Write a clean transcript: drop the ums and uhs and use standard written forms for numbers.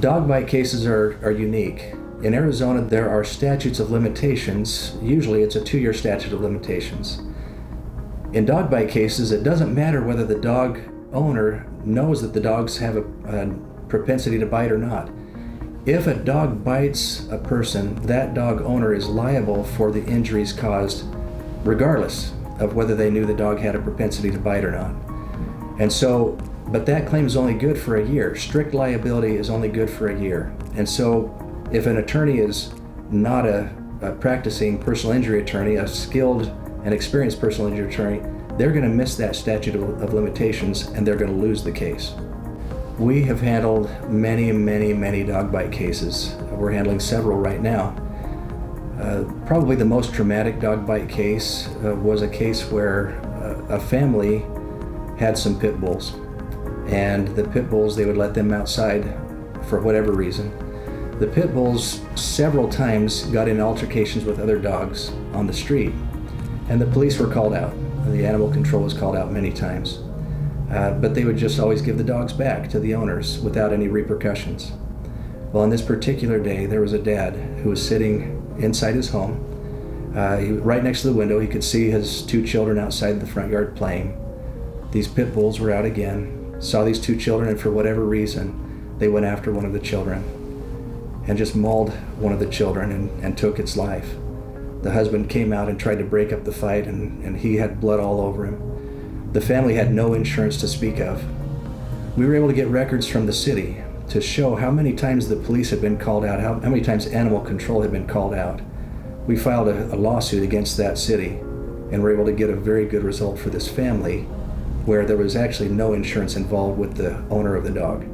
Dog bite cases are unique. In Arizona, there are statutes of limitations. Usually it's a 2-year statute of limitations. In dog bite cases, it doesn't matter whether the dog owner knows that the dogs have a propensity to bite or not. If a dog bites a person, that dog owner is liable for the injuries caused, regardless of whether they knew the dog had a propensity to bite or not. And so, but that claim is only good for a year. Strict liability is only good for a year. And so, if an attorney is not a practicing personal injury attorney, a skilled and experienced personal injury attorney, they're going to miss that statute of limitations and they're going to lose the case. We have handled many dog bite cases. We're handling several right now. Probably the most traumatic dog bite case was a case where a family had some pit bulls, and the pit bulls, they would let them outside for whatever reason. The pit bulls several times got in altercations with other dogs on the street, and the police were called out. The animal control was called out many times. But they would just always give the dogs back to the owners without any repercussions. Well, on this particular day, there was a dad who was sitting inside his home. Right next to the window, he could see his 2 children outside the front yard playing. These pit bulls were out again, saw these 2 children, and for whatever reason, they went after one of the children and just mauled one of the children and took its life. The husband came out and tried to break up the fight, and he had blood all over him. The family had no insurance to speak of. We were able to get records from the city to show how many times the police had been called out, how many times animal control had been called out. We filed a lawsuit against that city and were able to get a very good result for this family where there was actually no insurance involved with the owner of the dog.